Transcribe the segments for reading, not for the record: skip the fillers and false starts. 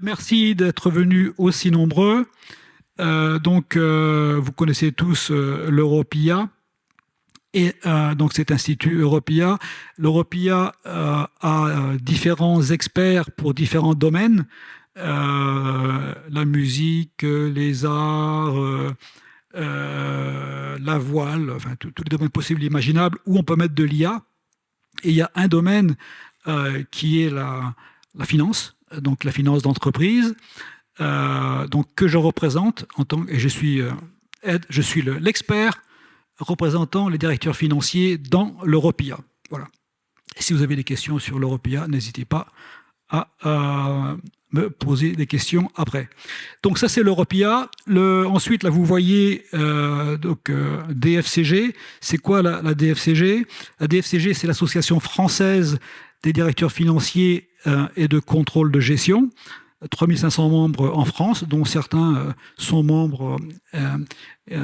Merci d'être venus aussi nombreux. Vous connaissez tous l'Europia et donc cet institut Europia. L'Europia a différents experts pour différents domaines, la musique, les arts, la voile, enfin tous les domaines possibles et imaginables où on peut mettre de l'IA. Et il y a un domaine qui est la finance, donc la finance d'entreprise, donc que je représente et je suis l'expert représentant les directeurs financiers dans l'Europia. Voilà. Et si vous avez des questions sur l'Europia, n'hésitez pas à me poser des questions après. Donc ça c'est l'Europia. Ensuite là vous voyez DFCG. C'est quoi la DFCG? La DFCG c'est l'association française des directeurs financiers et de contrôle de gestion. 3500 membres en France, dont certains sont membres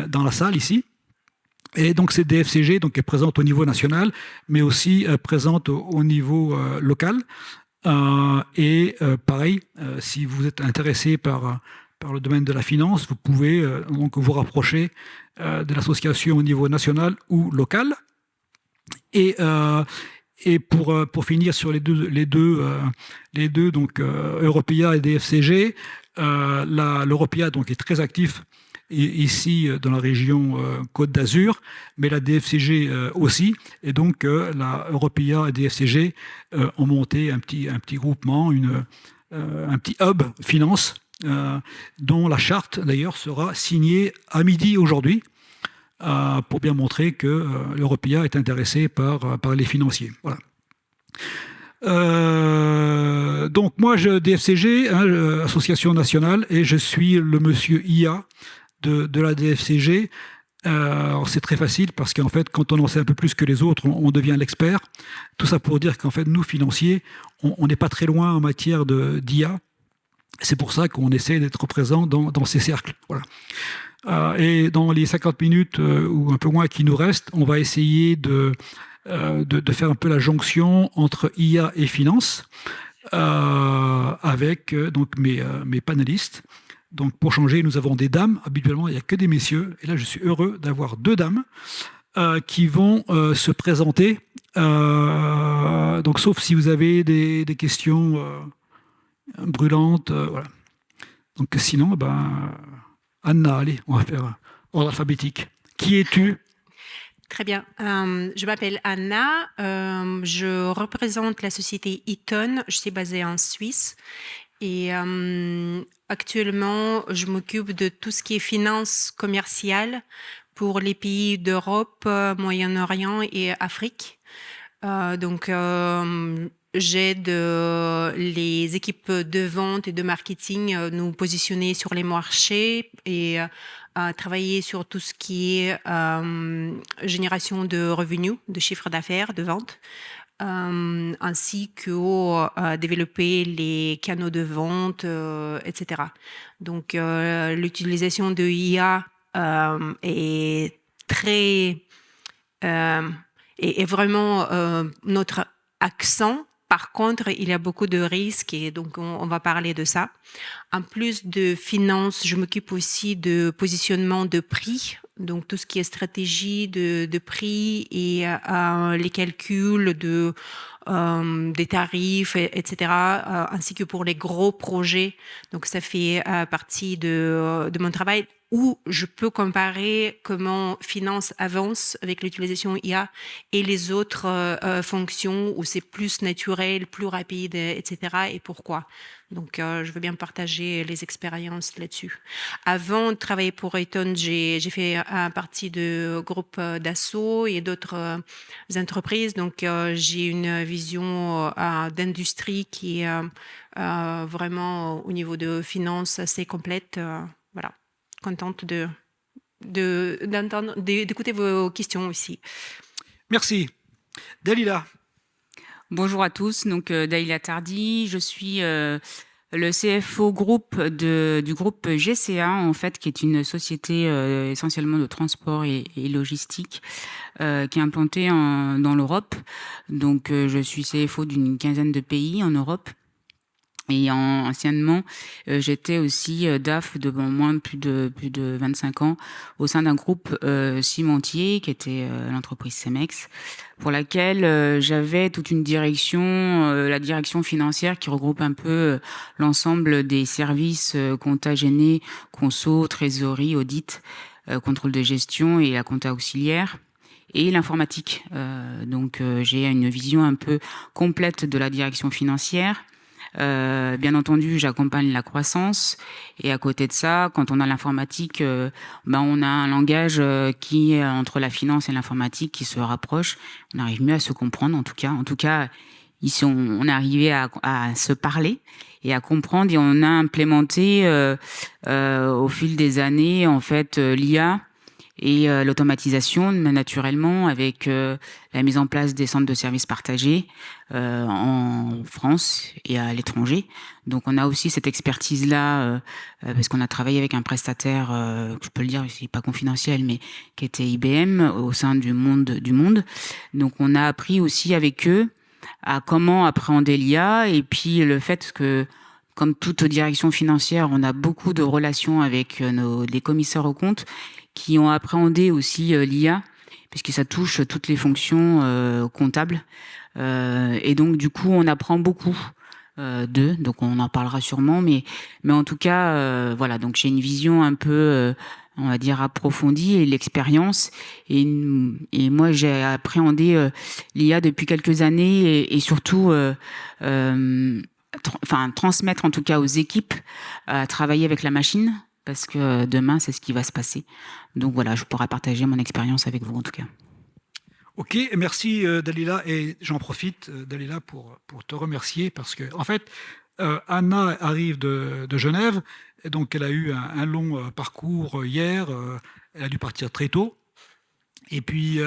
dans la salle ici. Et donc cette DFCG donc, est présente au niveau national, mais aussi présente au niveau local. Pareil, si vous êtes intéressé par le domaine de la finance, vous pouvez donc vous rapprocher de l'association au niveau national ou local. Et pour finir sur les deux donc Europia et DFCG, l'Europia donc est très actif ici dans la région Côte d'Azur, mais la DFCG aussi. Et donc la Europia et DFCG ont monté un petit groupement, un petit hub finance, dont la charte d'ailleurs sera signée à midi aujourd'hui. Pour bien montrer que l'Europia est intéressé par les financiers. Voilà. Donc moi, DFCG, Association nationale, et je suis le monsieur IA de la DFCG. Alors c'est très facile parce qu'en fait, quand on en sait un peu plus que les autres, on devient l'expert. Tout ça pour dire qu'en fait, nous, financiers, on n'est pas très loin en matière d'IA. C'est pour ça qu'on essaie d'être présent dans ces cercles. Voilà. Et dans les 50 minutes ou un peu moins qui nous restent, on va essayer de faire un peu la jonction entre IA et finance avec donc mes panélistes. Donc pour changer, nous avons des dames. Habituellement, il n'y a que des messieurs. Et là, je suis heureux d'avoir deux dames qui vont se présenter. Donc sauf si vous avez des questions brûlantes. Voilà. Donc sinon, Anna, allez, on va faire ordre alphabétique. Qui es-tu? Très bien. Je m'appelle Anna. Je représente la société Eaton. Je suis basée en Suisse. Et actuellement, je m'occupe de tout ce qui est finance commerciale pour les pays d'Europe, Moyen-Orient et Afrique. J'aide les équipes de vente et de marketing à nous positionner sur les marchés et à travailler sur tout ce qui est génération de revenus, de chiffre d'affaires, de vente, ainsi que développer les canaux de vente, etc. Donc, l'utilisation de IA est très... est vraiment notre accent. Par contre, il y a beaucoup de risques et donc on va parler de ça. En plus de finance, je m'occupe aussi de positionnement de prix, donc tout ce qui est stratégie de prix et les calculs des tarifs, etc., ainsi que pour les gros projets. Donc ça fait partie de mon travail où je peux comparer comment finance avance avec l'utilisation IA et les autres fonctions où c'est plus naturel, plus rapide, etc. et pourquoi. Donc, je veux bien partager les expériences là-dessus. Avant de travailler pour Eaton, j'ai fait partie de groupes d'assaut et d'autres entreprises. Donc, j'ai une vision d'industrie qui est vraiment au niveau de finance assez complète. Voilà. Contente d'écouter vos questions aussi. Merci. Dalila. Bonjour à tous, donc Dalila Tardy, je suis le CFO groupe du groupe GCA, en fait, qui est une société essentiellement de transport et logistique qui est implantée dans l'Europe. Donc je suis CFO d'une quinzaine de pays en Europe. Et anciennement, j'étais aussi DAF de plus de 25 ans au sein d'un groupe cimentier qui était l'entreprise Cemex, pour laquelle j'avais toute une direction, la direction financière qui regroupe un peu l'ensemble des services compta gêné, conso, trésorerie, audit, contrôle de gestion et la compta auxiliaire. Et l'informatique. Donc j'ai une vision un peu complète de la direction financière. Bien entendu, j'accompagne la croissance et à côté de ça, quand on a l'informatique, on a un langage qui est entre la finance et l'informatique qui se rapproche. On arrive mieux à se comprendre, en tout cas, on est arrivé à se parler et à comprendre et on a implémenté au fil des années en fait l'IA et l'automatisation naturellement avec la mise en place des centres de services partagés en France et à l'étranger. Donc on a aussi cette expertise là parce qu'on a travaillé avec un prestataire, je peux le dire, c'est pas confidentiel, mais qui était IBM au sein du monde. Donc on a appris aussi avec eux à comment appréhender l'IA et puis le fait que comme toute direction financière, on a beaucoup de relations avec les commissaires aux comptes qui ont appréhendé aussi l'IA, puisque ça touche toutes les fonctions comptables. Et donc, du coup, on apprend beaucoup d'eux. Donc, on en parlera sûrement. Mais en tout cas, voilà. Donc, j'ai une vision un peu, on va dire, approfondie et l'expérience. Et moi, j'ai appréhendé l'IA depuis quelques années et surtout... transmettre en tout cas aux équipes à travailler avec la machine, parce que demain, c'est ce qui va se passer. Donc voilà, je pourrais partager mon expérience avec vous en tout cas. Ok, merci Dalila. Et j'en profite, Dalila, pour te remercier parce que, en fait, Anna arrive de Genève, et donc elle a eu un long parcours hier. Elle a dû partir très tôt. Et puis,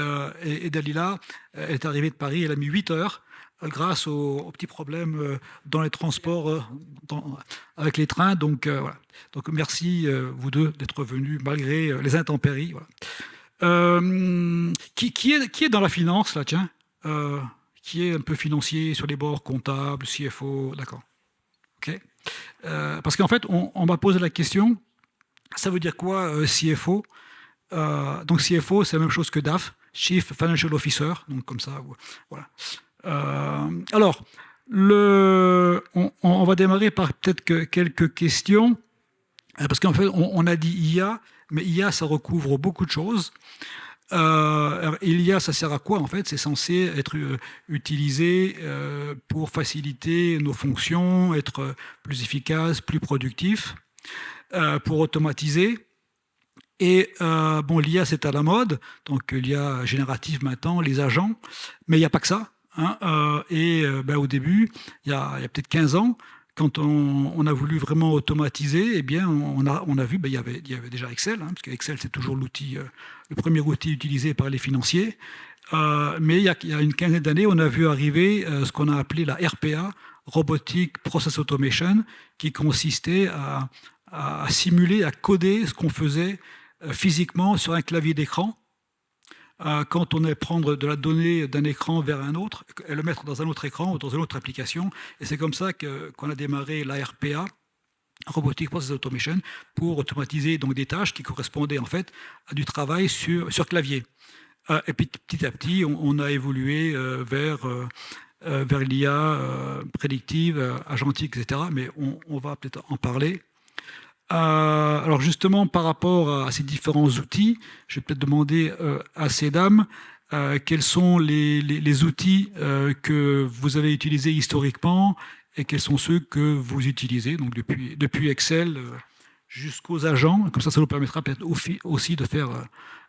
et Dalila, elle est arrivée de Paris, elle a mis 8 heures grâce aux petits problèmes dans les transports avec les trains. Donc, voilà. Donc merci, vous deux, d'être venus malgré les intempéries. Voilà. Qui est dans la finance, là, tiens qui est un peu financier sur les bords, comptable, CFO, d'accord. Ok. Parce qu'en fait, on m'a posé la question, ça veut dire quoi, CFO donc CFO, c'est la même chose que DAF, Chief Financial Officer, donc comme ça, voilà. Alors, on va démarrer par peut-être quelques questions, parce qu'en fait, on a dit IA, mais IA, ça recouvre beaucoup de choses. l'IA, ça sert à quoi en fait? C'est censé être utilisé pour faciliter nos fonctions, être plus efficace, plus productif, pour automatiser. Et bon, l'IA, c'est à la mode, donc l'IA générative maintenant, les agents, mais il n'y a pas que ça. Hein, au début, il y a peut-être 15 ans, quand on a voulu vraiment automatiser, eh bien, on a vu, il y avait déjà Excel, hein, parce que Excel, c'est toujours l'outil, le premier outil utilisé par les financiers. Mais il y a une quinzaine d'années, on a vu arriver ce qu'on a appelé la RPA, Robotic Process Automation, qui consistait à simuler, à coder ce qu'on faisait physiquement sur un clavier d'écran. Quand on est prendre de la donnée d'un écran vers un autre, et le mettre dans un autre écran ou dans une autre application. Et c'est comme ça qu'on a démarré la RPA, Robotic Process Automation, pour automatiser donc des tâches qui correspondaient en fait à du travail sur clavier. Et puis petit à petit, on a évolué vers l'IA prédictive, agentique, etc. Mais on va peut-être en parler. Alors justement, par rapport à ces différents outils, je vais peut-être demander à ces dames quels sont les outils que vous avez utilisés historiquement et quels sont ceux que vous utilisez, donc depuis Excel jusqu'aux agents. Comme ça nous permettra peut-être aussi de faire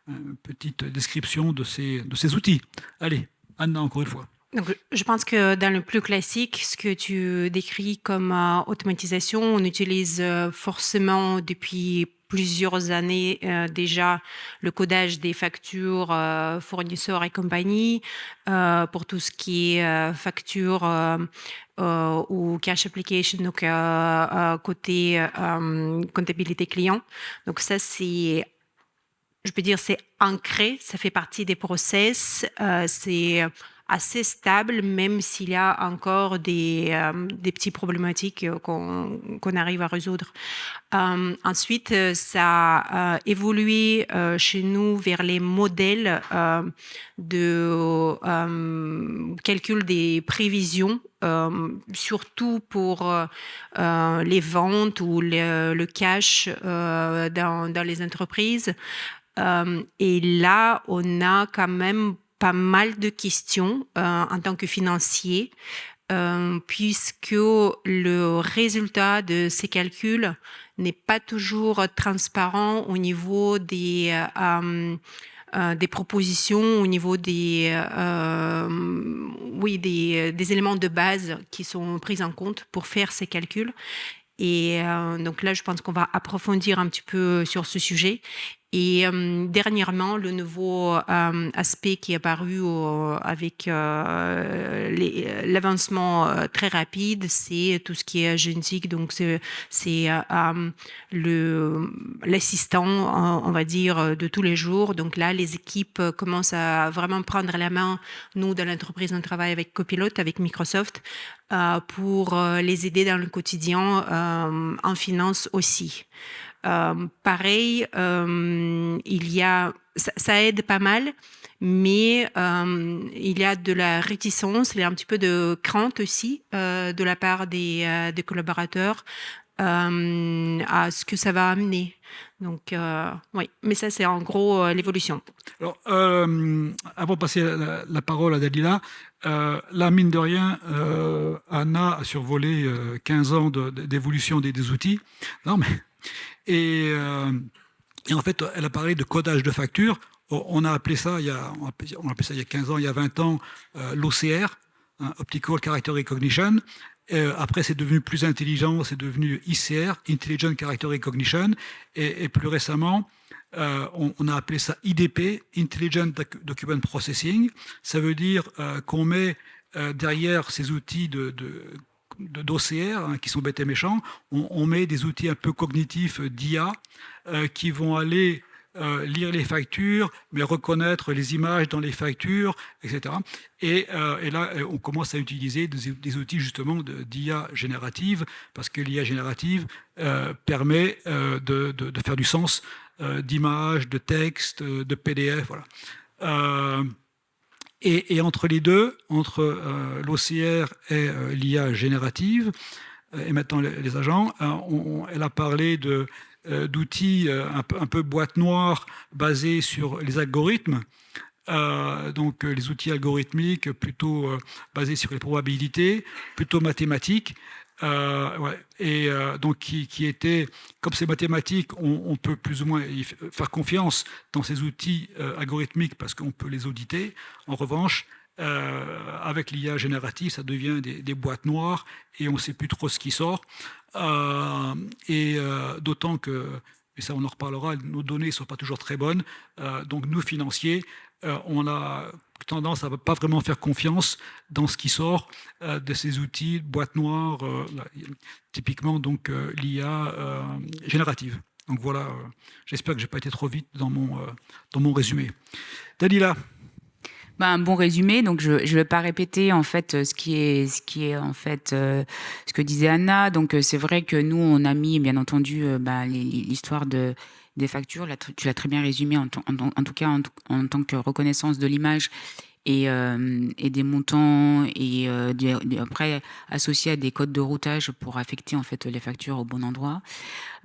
une petite description de ces outils. Allez, Anna, encore une fois. Donc, je pense que dans le plus classique, ce que tu décris comme automatisation, on utilise forcément depuis plusieurs années déjà le codage des factures fournisseurs et compagnie pour tout ce qui est facture ou cash application, donc côté comptabilité client. Donc ça, c'est... Je peux dire c'est ancré, ça fait partie des process, c'est assez stable, même s'il y a encore des petites problématiques qu'on arrive à résoudre. Ensuite, ça a évolué chez nous vers les modèles de calcul des prévisions, surtout pour les ventes ou le cash dans les entreprises. Et là, on a quand même pas mal de questions en tant que financier, puisque le résultat de ces calculs n'est pas toujours transparent au niveau des propositions, au niveau des éléments de base qui sont pris en compte pour faire ces calculs. Et donc là, je pense qu'on va approfondir un petit peu sur ce sujet. Et dernièrement, le nouveau aspect qui est apparu avec l'avancement très rapide, c'est tout ce qui est agentique. Donc, c'est l'assistant, on va dire, de tous les jours. Donc là, les équipes commencent à vraiment prendre la main. Nous, dans l'entreprise, on travaille avec Copilot, avec Microsoft, pour les aider dans le quotidien, en finance aussi. Pareil, il y a, ça aide pas mal, mais il y a de la réticence, il y a un petit peu de crainte aussi de la part des collaborateurs à ce que ça va amener. Donc, oui, mais ça, c'est en gros l'évolution. Alors, avant de passer la parole à Dalila, là, mine de rien, Anna a survolé 15 ans d'évolution des outils. Non, mais... Et en fait, elle a parlé de codage de factures. On a appelé ça, il y a 15 ans, il y a 20 ans, l'OCR, hein, Optical Character Recognition. Après, c'est devenu plus intelligent, c'est devenu ICR, Intelligent Character Recognition. Et plus récemment, on a appelé ça IDP, Intelligent Document Processing. Ça veut dire qu'on met derrière ces outils d'OCR, hein, qui sont bêtes et méchants, on met des outils un peu cognitifs d'IA qui vont aller lire les factures, mais reconnaître les images dans les factures, etc. Et là, on commence à utiliser des outils justement d'IA générative, parce que l'IA générative permet de faire du sens d'images, de textes, de PDF, voilà. Et entre les deux, entre l'OCR et l'IA générative, et maintenant les agents, elle a parlé d'outils un peu boîte noire basés sur les algorithmes. Donc les outils algorithmiques plutôt basés sur les probabilités, plutôt mathématiques. Ouais. Et donc qui était, comme c'est mathématique, on peut plus ou moins faire confiance dans ces outils algorithmiques parce qu'on peut les auditer. En revanche, avec l'IA générative, ça devient des boîtes noires et on ne sait plus trop ce qui sort. D'autant que, et ça on en reparlera, nos données ne sont pas toujours très bonnes. Donc nous, financiers, on a tendance à ne pas vraiment faire confiance dans ce qui sort de ces outils, boîte noire, typiquement donc l'IA générative. Donc voilà, j'espère que je n'ai pas été trop vite dans mon résumé. Dalila. Un bon résumé. Donc je vais pas répéter en fait ce qui est en fait ce que disait Anna. Donc c'est vrai que nous on a mis bien entendu l'histoire des factures. Là, tu l'as très bien résumé en tout cas en tant que reconnaissance de l'image et des montants et après associé à des codes de routage pour affecter en fait les factures au bon endroit.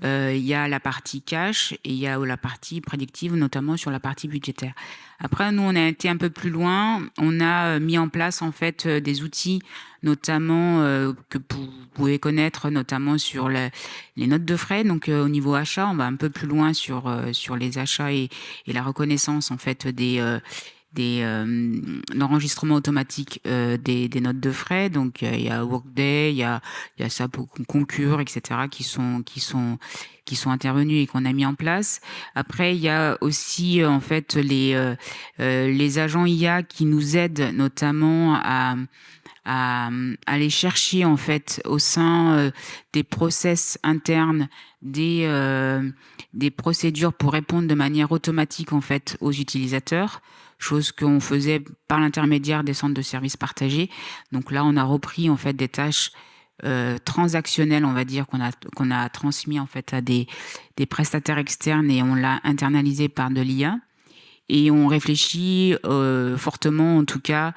Il y a la partie cash et il y a la partie prédictive, notamment sur la partie budgétaire. Après, nous, on a été un peu plus loin. On a mis en place en fait des outils, notamment que vous pouvez connaître, notamment sur les notes de frais. Donc, au niveau achat, on va un peu plus loin sur les achats et la reconnaissance en fait l'enregistrement automatique des notes de frais. Donc il y a Workday, il y a SAP Concur, etc. qui sont intervenus et qu'on a mis en place. Après il y a aussi en fait les agents IA qui nous aident notamment à aller chercher en fait au sein des process internes des procédures pour répondre de manière automatique en fait aux utilisateurs, chose qu'on faisait par l'intermédiaire des centres de services partagés. Donc là, on a repris en fait des tâches transactionnelles, on va dire, qu'on a transmis en fait à des prestataires externes et on l'a internalisé par de l'IA. Et on réfléchit fortement, en tout cas,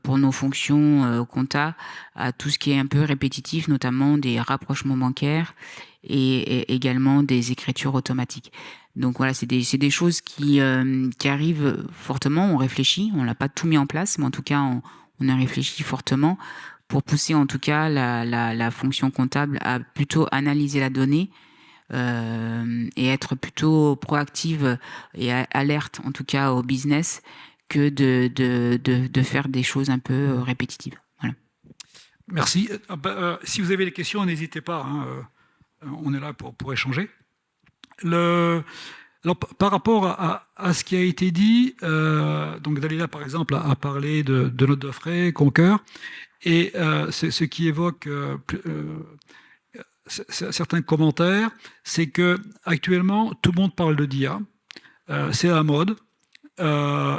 pour nos fonctions compta, à tout ce qui est un peu répétitif, notamment des rapprochements bancaires et également des écritures automatiques. Donc voilà, c'est des choses qui arrivent fortement. On réfléchit, on l'a pas tout mis en place, mais en tout cas, on a réfléchi fortement pour pousser en tout cas la fonction comptable à plutôt analyser la donnée et être plutôt proactive et alerte en tout cas au business que de faire des choses un peu répétitives. Voilà. Merci. Si vous avez des questions, n'hésitez pas. On est là pour échanger. Alors, par rapport à ce qui a été dit, donc Dalila par exemple a parlé de notes de frais, Concur, et ce qui évoque certains commentaires, c'est que actuellement tout le monde parle de DIA, c'est à la mode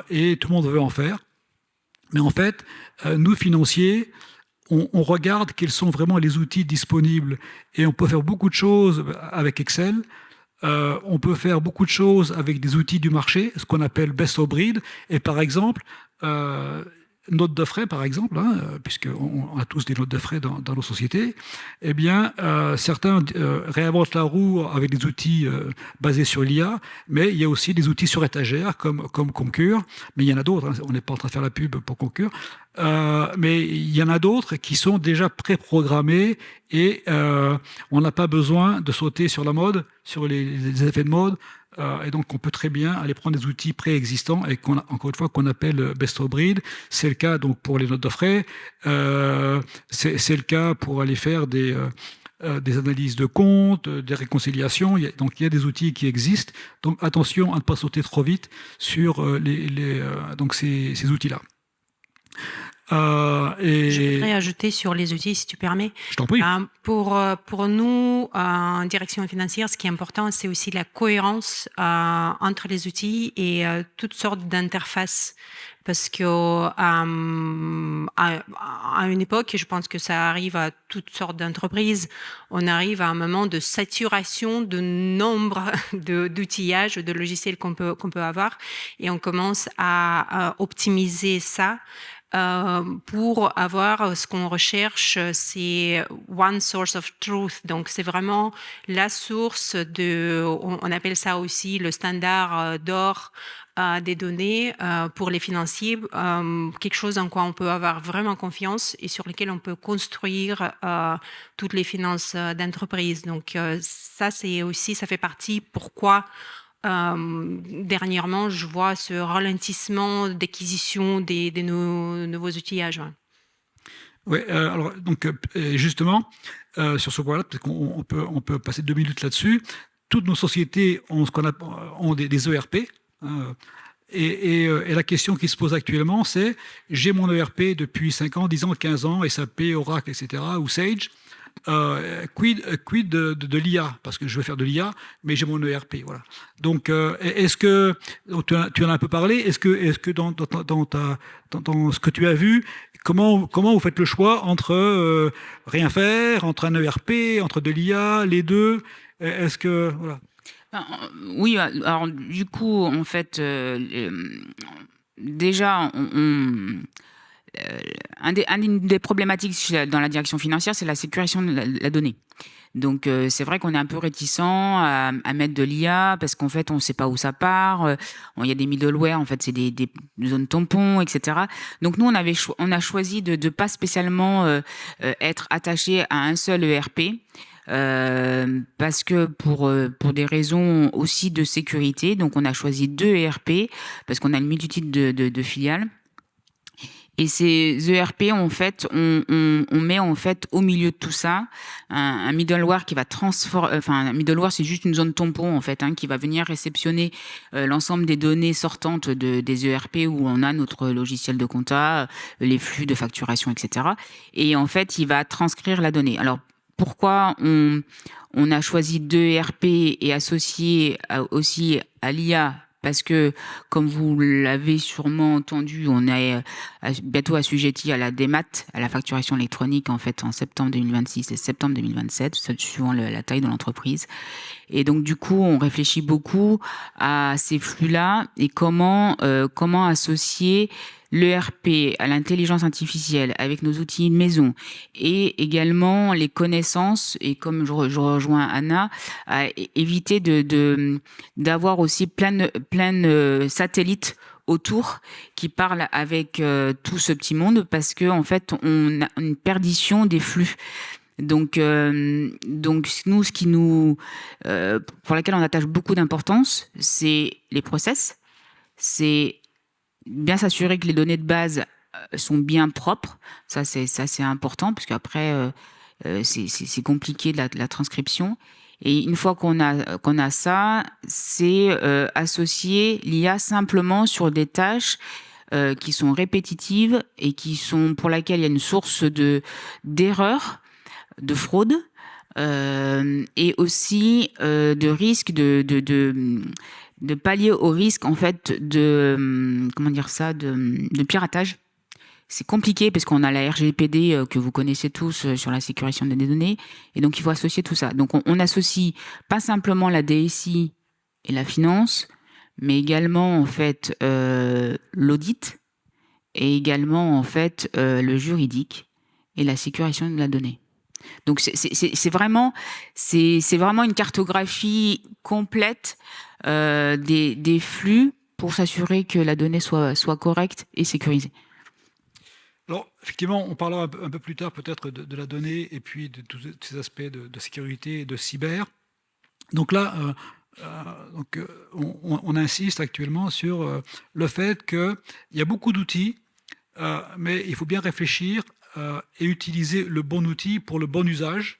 et tout le monde veut en faire. Mais en fait, nous financiers, on regarde quels sont vraiment les outils disponibles et on peut faire beaucoup de choses avec Excel. On peut faire beaucoup de choses avec des outils du marché, ce qu'on appelle best of breed. Et par exemple, notes de frais, par exemple, puisqu'on a tous des notes de frais dans nos sociétés, eh bien, certains réinventent la roue avec des outils basés sur l'IA, mais il y a aussi des outils sur étagère comme Concur, mais il y en a d'autres, on n'est pas en train de faire la pub pour Concur, mais il y en a d'autres qui sont déjà préprogrammés et on n'a pas besoin de sauter sur la mode, sur les effets de mode. Et donc, on peut très bien aller prendre des outils préexistants et encore une fois, qu'on appelle best of breed. C'est le cas donc pour les notes de frais. C'est le cas pour aller faire des analyses de comptes, des réconciliations. Donc, il y a des outils qui existent. Donc, attention à ne pas sauter trop vite sur donc ces outils-là. Je voudrais ajouter sur les outils, si tu permets. Je t'en prie. Pour nous, en direction financière, ce qui est important, c'est aussi la cohérence entre les outils et toutes sortes d'interfaces. Parce que à une époque, et je pense que ça arrive à toutes sortes d'entreprises, on arrive à un moment de saturation de nombre d'outillages, de logiciels qu'on peut avoir, et on commence à optimiser ça. Pour avoir ce qu'on recherche, c'est one source of truth. Donc, c'est vraiment la source on appelle ça aussi le standard d'or des données pour les financiers, quelque chose en quoi on peut avoir vraiment confiance et sur lequel on peut construire toutes les finances d'entreprise. Donc, ça fait partie pourquoi dernièrement, je vois ce ralentissement d'acquisition des nouveaux outillages. Oui, alors donc justement sur ce point-là, peut-être qu'on peut passer 2 minutes là-dessus. Toutes nos sociétés ont des ERP. Et la question qui se pose actuellement, c'est j'ai mon ERP depuis 5 ans, 10 ans, 15 ans, SAP, Oracle, etc., ou Sage. Quid de l'IA, parce que je veux faire de l'IA, mais j'ai mon ERP, voilà. Donc, est-ce que tu en as un peu parlé, est-ce que dans ce que tu as vu, comment vous faites le choix entre rien faire, entre un ERP, entre de l'IA, les deux, est-ce que voilà. Oui, alors du coup, en fait, déjà, une des problématiques dans la direction financière, c'est la sécurisation de la donnée. Donc, c'est vrai qu'on est un peu réticent à mettre de l'IA parce qu'en fait, on ne sait pas où ça part. Il y a des middleware, en fait, c'est des zones tampons, etc. Donc, nous, on a choisi de pas spécialement être attaché à un seul ERP. Parce que pour des raisons aussi de sécurité, donc on a choisi 2 ERP parce qu'on a une multitude de filiales. Et ces ERP, en fait, on met en fait au milieu de tout ça un middleware qui va transformer. Enfin, un middleware, c'est juste une zone tampon en fait, qui va venir réceptionner l'ensemble des données sortantes des ERP où on a notre logiciel de compta, les flux de facturation, etc. Et en fait, il va transcrire la donnée. Alors, pourquoi on a choisi 2 ERP et associé aussi à l'IA? Parce que, comme vous l'avez sûrement entendu, on est bientôt assujetti à la DEMAT, à la facturation électronique, en fait, en septembre 2026 et septembre 2027, suivant la taille de l'entreprise. Et donc, du coup, on réfléchit beaucoup à ces flux-là et comment associer l'ERP à l'intelligence artificielle avec nos outils maison et également les connaissances, et comme je rejoins Anna, à éviter d'avoir aussi plein de satellites autour qui parlent avec tout ce petit monde, parce que en fait on a une perdition des flux. Donc nous, ce qui nous pour laquelle on attache beaucoup d'importance, c'est les process, c'est bien s'assurer que les données de base sont bien propres. Ça c'est important, parce qu'après c'est compliqué de la transcription. Et une fois qu'on a ça, c'est associer l'IA simplement sur des tâches qui sont répétitives et pour laquelle il y a une source d'erreur, de fraude, et aussi de risque de pallier au risque en fait de piratage. C'est compliqué parce qu'on a la RGPD que vous connaissez tous sur la sécurisation des données, et donc il faut associer tout ça. Donc on associe pas simplement la DSI et la finance, mais également en fait l'audit, et également en fait le juridique et la sécurisation de la donnée. Donc c'est vraiment une cartographie complète des flux pour s'assurer que la donnée soit correcte et sécurisée. Alors, effectivement, on parlera un peu plus tard peut-être de la donnée et puis de tous ces aspects de sécurité et de cyber. Donc là, on insiste actuellement sur le fait qu'il y a beaucoup d'outils, mais il faut bien réfléchir et utiliser le bon outil pour le bon usage.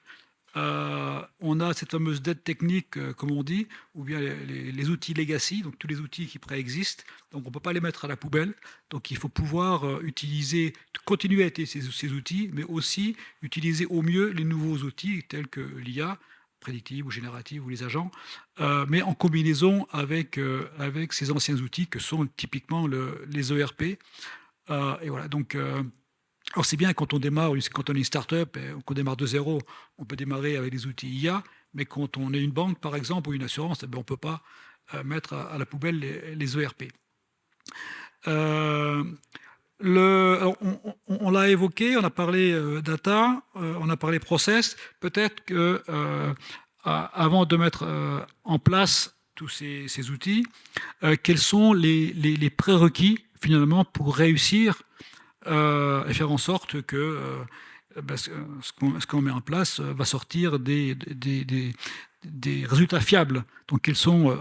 On a cette fameuse dette technique, comme on dit, ou bien les outils legacy, donc tous les outils qui préexistent. Donc on ne peut pas les mettre à la poubelle. Donc il faut pouvoir continuer à utiliser ces outils, mais aussi utiliser au mieux les nouveaux outils tels que l'IA, prédictive ou générative, ou les agents, mais en combinaison avec ces anciens outils que sont typiquement les ERP. Et voilà, donc... alors c'est bien quand on démarre, quand on est une start-up, qu'on démarre de zéro, on peut démarrer avec des outils IA, mais quand on est une banque par exemple ou une assurance, on ne peut pas mettre à la poubelle les ERP. Alors, on l'a évoqué, on a parlé data, on a parlé process. Peut-être que avant de mettre en place tous ces outils, quels sont les prérequis finalement pour réussir et faire en sorte que ce qu'on met en place va sortir des résultats fiables. Donc, quels sont,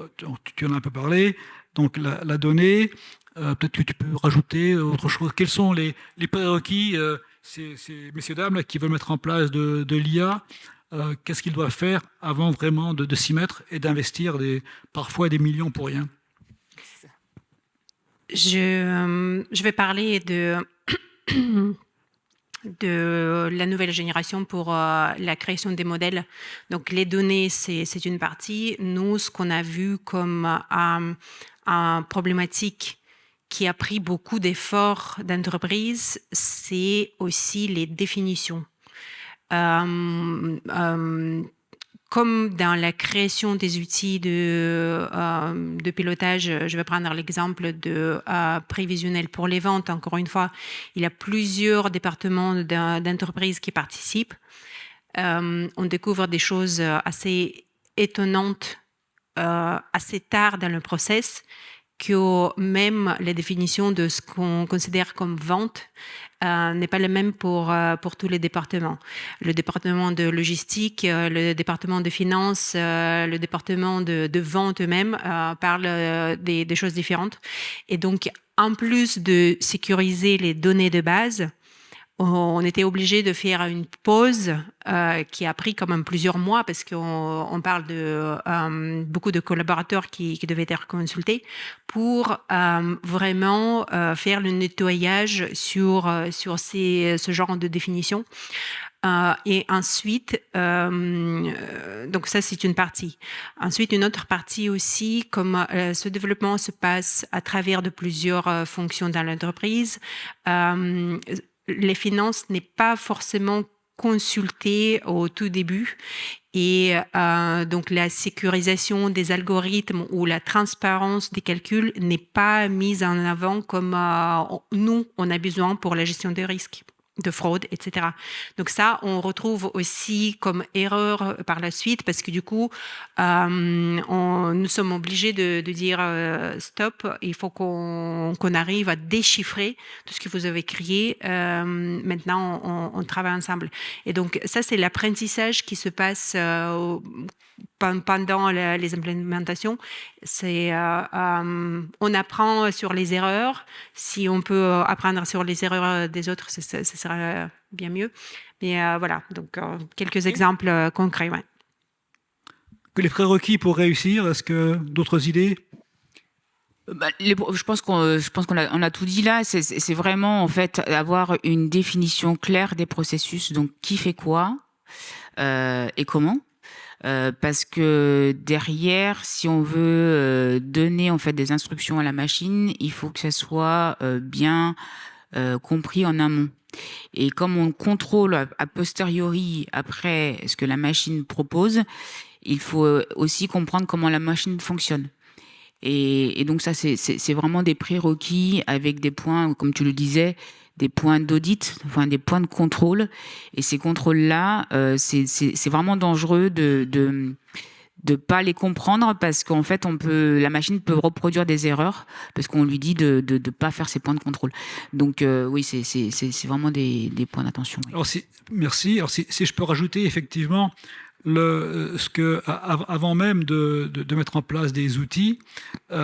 tu en as un peu parlé, donc la donnée, peut-être que tu peux rajouter autre chose. Quels sont les prérequis, ces messieurs, dames là, qui veulent mettre en place de l'IA, qu'est-ce qu'ils doivent faire avant vraiment de s'y mettre et d'investir parfois des millions pour rien? Je vais parler de la nouvelle génération pour la création des modèles. Donc les données, c'est une partie. Nous, ce qu'on a vu comme une problématique qui a pris beaucoup d'efforts d'entreprise, c'est aussi les définitions. Comme dans la création des outils de pilotage, je vais prendre l'exemple de prévisionnel pour les ventes. Encore une fois, il y a plusieurs départements d'entreprise qui participent. On découvre des choses assez étonnantes assez tard dans le process, que même les définitions de ce qu'on considère comme vente n'est pas la même pour tous les départements. Le département de logistique, le département de finances, le département de vente eux-mêmes parlent des choses différentes. Et donc, en plus de sécuriser les données de base, on était obligé de faire une pause qui a pris quand même plusieurs mois parce qu'on parle de beaucoup de collaborateurs qui devaient être consultés pour vraiment faire le nettoyage sur ce genre de définition. Et ensuite, donc ça c'est une partie. Ensuite, une autre partie aussi, comme ce développement se passe à travers de plusieurs fonctions dans l'entreprise, les finances n'est pas forcément consultées au tout début. Et donc la sécurisation des algorithmes ou la transparence des calculs n'est pas mise en avant comme nous, on a besoin pour la gestion des risques de fraude, etc. Donc ça, on retrouve aussi comme erreur par la suite parce que du coup, nous sommes obligés de dire stop, il faut qu'on arrive à déchiffrer tout ce que vous avez créé. Maintenant, on travaille ensemble. Et donc ça, c'est l'apprentissage qui se passe pendant les implémentations. On apprend sur les erreurs. Si on peut apprendre sur les erreurs des autres, ce sera bien mieux. Mais voilà, donc quelques exemples concrets. Ouais. Que les prérequis pour réussir, est-ce que d'autres idées? Je pense qu'on a tout dit là. C'est vraiment en fait avoir une définition claire des processus. Donc qui fait quoi et comment. Parce que derrière, si on veut donner en fait des instructions à la machine, il faut que ça soit bien compris en amont. Et comme on contrôle a posteriori après ce que la machine propose, il faut aussi comprendre comment la machine fonctionne. Et donc ça, c'est vraiment des prérequis avec des points, comme tu le disais, des points d'audit, enfin des points de contrôle. Et ces contrôles-là, c'est vraiment dangereux de pas les comprendre parce qu'en fait, la machine peut reproduire des erreurs parce qu'on lui dit de pas faire ces points de contrôle. Donc oui, c'est vraiment des points d'attention. Oui. Alors, merci. Alors si je peux rajouter effectivement avant même de mettre en place des outils, on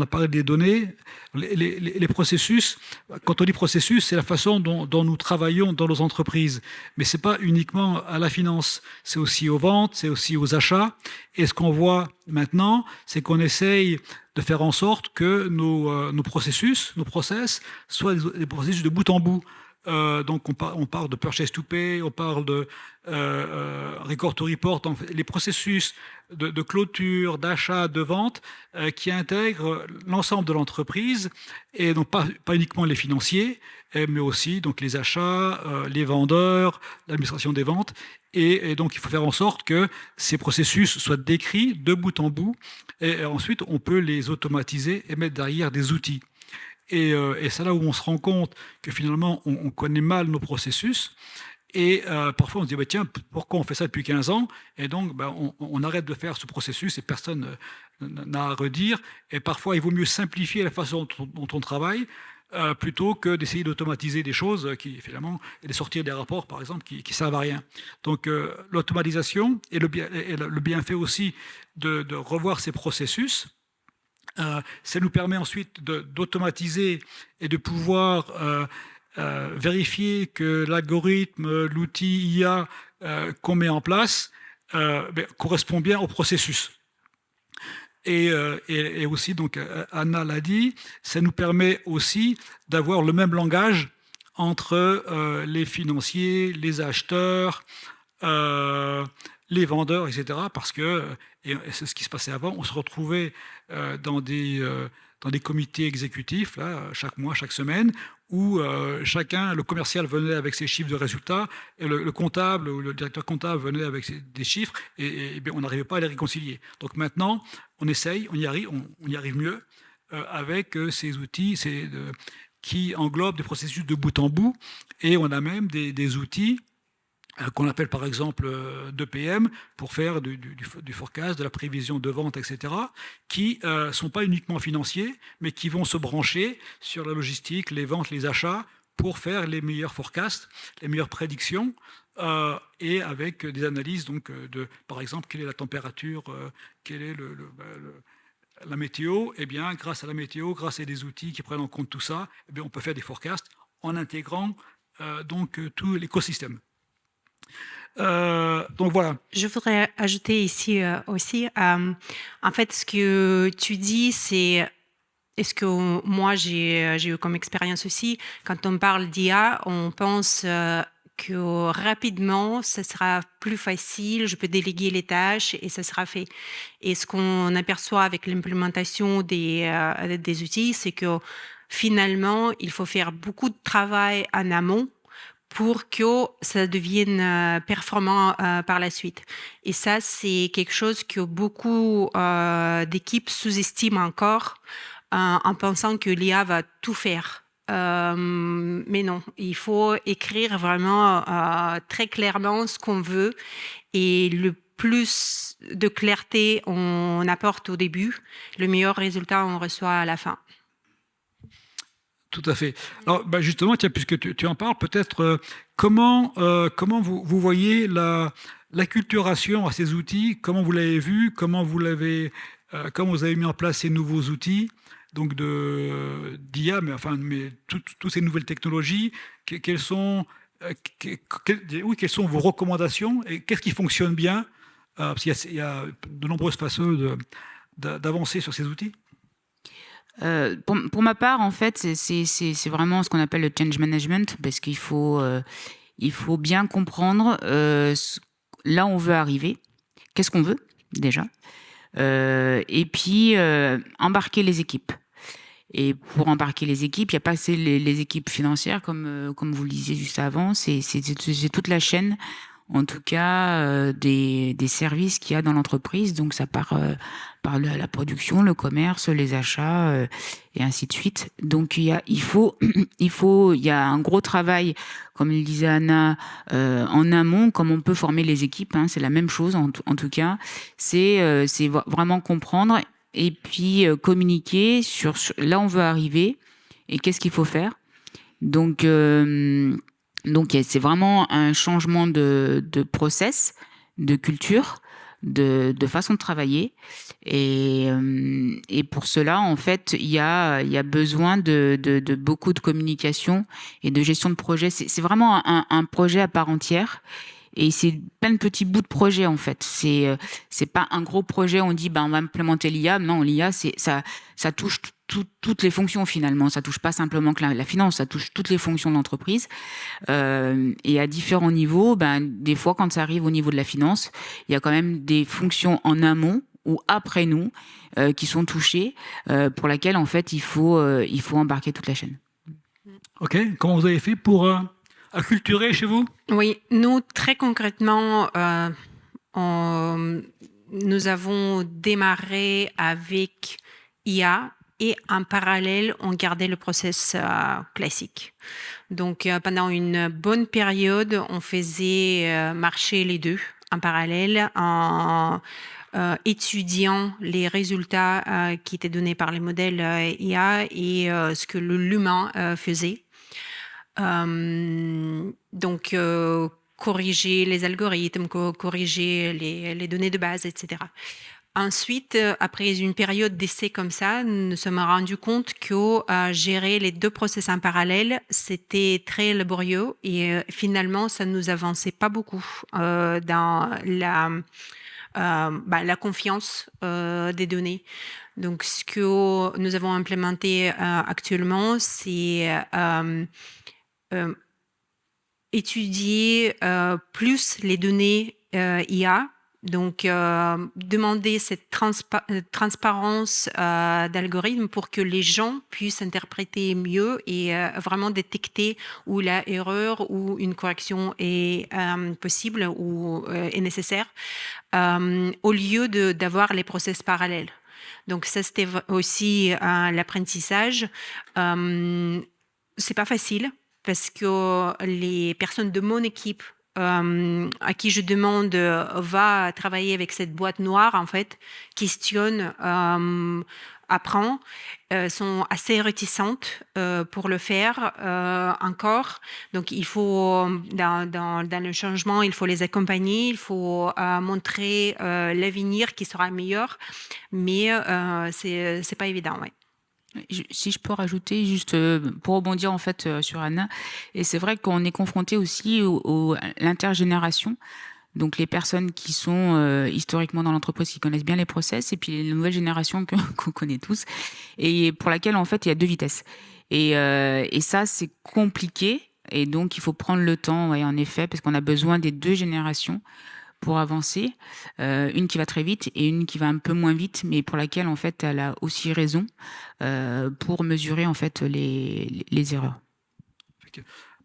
a parlé des données, les processus. Quand on dit processus, c'est la façon dont nous travaillons dans nos entreprises. Mais c'est pas uniquement à la finance, c'est aussi aux ventes, c'est aussi aux achats. Et ce qu'on voit maintenant, c'est qu'on essaye de faire en sorte que nos process soient des processus de bout en bout. Donc on parle de purchase to pay, on parle de record to report, les processus de clôture, d'achat, de vente qui intègrent l'ensemble de l'entreprise et donc pas uniquement les financiers, mais aussi donc les achats, les vendeurs, l'administration des ventes. Et donc il faut faire en sorte que ces processus soient décrits de bout en bout et ensuite on peut les automatiser et mettre derrière des outils. Et c'est là où on se rend compte que finalement, on connaît mal nos processus. Et parfois, on se dit, bah, tiens, pourquoi on fait ça depuis 15 ans? Et donc, bah, on arrête de faire ce processus et personne n'a à redire. Et parfois, il vaut mieux simplifier la façon dont on travaille plutôt que d'essayer d'automatiser des choses qui, finalement, et de sortir des rapports, par exemple, qui servent à rien. Donc, l'automatisation et le bienfait aussi de revoir ces processus, ça nous permet ensuite d'automatiser et de pouvoir vérifier que l'algorithme, l'outil IA qu'on met en place correspond bien au processus. Et aussi, donc Anna l'a dit, ça nous permet aussi d'avoir le même langage entre les financiers, les acheteurs, les vendeurs, etc. Parce que, et c'est ce qui se passait avant, on se retrouvait dans des comités exécutifs, là, chaque mois, chaque semaine, où le commercial venait avec ses chiffres de résultats, et le comptable ou le directeur comptable venait avec des chiffres, et on n'arrivait pas à les réconcilier. Donc maintenant, on essaye, on y arrive mieux avec ces outils qui englobent des processus de bout en bout, et on a même des outils qu'on appelle par exemple d'EPM pour faire du forecast, de la prévision de vente, etc., qui ne sont pas uniquement financiers, mais qui vont se brancher sur la logistique, les ventes, les achats, pour faire les meilleurs forecasts, les meilleures prédictions, et avec des analyses, donc, par exemple, quelle est la température, quel est la météo, eh bien, grâce à la météo, grâce à des outils qui prennent en compte tout ça, eh bien, on peut faire des forecasts en intégrant tout l'écosystème. Donc voilà. Je voudrais ajouter ici aussi, en fait, ce que tu dis, c'est, est-ce que moi j'ai eu comme expérience aussi, quand on parle d'IA, on pense que rapidement, ça sera plus facile, je peux déléguer les tâches et ça sera fait. Et ce qu'on aperçoit avec l'implémentation des outils, c'est que finalement, il faut faire beaucoup de travail en amont pour que ça devienne performant par la suite. Et ça, c'est quelque chose que beaucoup d'équipes sous-estiment encore en pensant que l'IA va tout faire. Mais non, il faut écrire vraiment très clairement ce qu'on veut et le plus de clarté on apporte au début, le meilleur résultat on reçoit à la fin. Tout à fait. Alors, justement, tiens, puisque tu en parles, peut-être comment vous voyez l'acculturation à ces outils, comment vous l'avez vu, comment vous avez mis en place ces nouveaux outils, donc d'IA, mais toutes ces nouvelles technologies, quelles sont vos recommandations et qu'est-ce qui fonctionne bien, parce qu'il y a de nombreuses façons d'avancer sur ces outils. Pour ma part, en fait, c'est vraiment ce qu'on appelle le change management, parce qu'il faut bien comprendre là où on veut arriver, qu'est-ce qu'on veut déjà, et puis embarquer les équipes. Et pour embarquer les équipes, il n'y a pas que les équipes financières, comme vous le disiez juste avant, c'est toute la chaîne, en tout cas des services qu'il y a dans l'entreprise. Donc ça part par la production, le commerce, les achats et ainsi de suite. Donc il y a un gros travail, comme le disait Anna, en amont, comme on peut former les équipes. C'est la même chose en tout cas. C'est vraiment comprendre et puis communiquer sur là où on veut arriver et qu'est-ce qu'il faut faire. Donc c'est vraiment un changement de process, de culture, de façon de travailler. Et pour cela, en fait, il y a besoin de beaucoup de communication et de gestion de projet. C'est vraiment un projet à part entière. Et c'est plein de petits bouts de projet, en fait. C'est pas un gros projet, on dit, on va implémenter l'IA. Non, l'IA, ça touche toutes les fonctions, finalement. Ça touche pas simplement que la finance, ça touche toutes les fonctions de l'entreprise. Et à différents niveaux, des fois, quand ça arrive au niveau de la finance, il y a quand même des fonctions en amont ou après nous qui sont touchées, pour laquelle, en fait, il faut embarquer toute la chaîne. OK. Comment vous avez fait pour acculturer chez vous? Oui, nous, très concrètement, nous avons démarré avec IA et en parallèle, on gardait le process classique. Donc, pendant une bonne période, on faisait marcher les deux en parallèle en étudiant les résultats qui étaient donnés par les modèles IA et ce que l'humain faisait. Donc, corriger les algorithmes, corriger les données de base, etc. Ensuite, après une période d'essai comme ça, nous nous sommes rendus compte que gérer les deux process en parallèle, c'était très laborieux et finalement, ça ne nous avançait pas beaucoup dans la confiance des données. Donc, ce que nous avons implémenté actuellement, c'est étudier plus les données IA, donc demander cette transparence d'algorithme pour que les gens puissent interpréter mieux et vraiment détecter où la erreur ou une correction est possible ou est nécessaire, au lieu d'avoir les process parallèles. Donc ça, c'était aussi l'apprentissage. C'est pas facile, parce que les personnes de mon équipe à qui je demande va travailler avec cette boîte noire, en fait, questionne, apprend, sont assez réticentes pour le faire encore. Donc, il faut, dans le changement, il faut les accompagner, il faut montrer l'avenir qui sera meilleur, mais c'est pas évident, ouais. Si je peux rajouter juste pour rebondir en fait sur Anna, et c'est vrai qu'on est confronté aussi à l'intergénération, donc les personnes qui sont historiquement dans l'entreprise, qui connaissent bien les process, et puis les nouvelles générations qu'on connaît tous, et pour laquelle en fait il y a deux vitesses. Et ça c'est compliqué, et donc il faut prendre le temps, ouais, en effet, parce qu'on a besoin des deux générations pour avancer, une qui va très vite et une qui va un peu moins vite, mais pour laquelle en fait elle a aussi raison pour mesurer en fait les erreurs.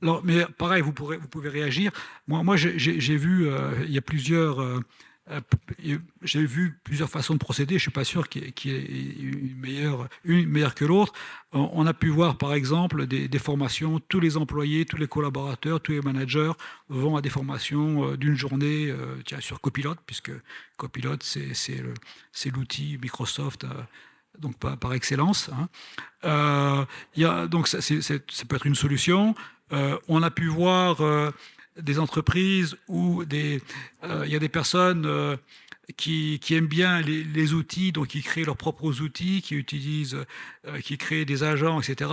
Alors, mais pareil, vous pouvez réagir. Moi j'ai vu, il y a j'ai vu plusieurs façons de procéder. Je suis pas sûr qu'il y ait une meilleure que l'autre. On a pu voir, par exemple, des formations. Tous les employés, tous les collaborateurs, tous les managers vont à des formations d'une journée sur Copilot, puisque Copilot, c'est l'outil Microsoft donc par excellence. Hein. Donc ça peut être une solution. On a pu voir des entreprises où il y a des personnes qui aiment bien les outils, donc qui créent leurs propres outils, qui créent des agents, etc.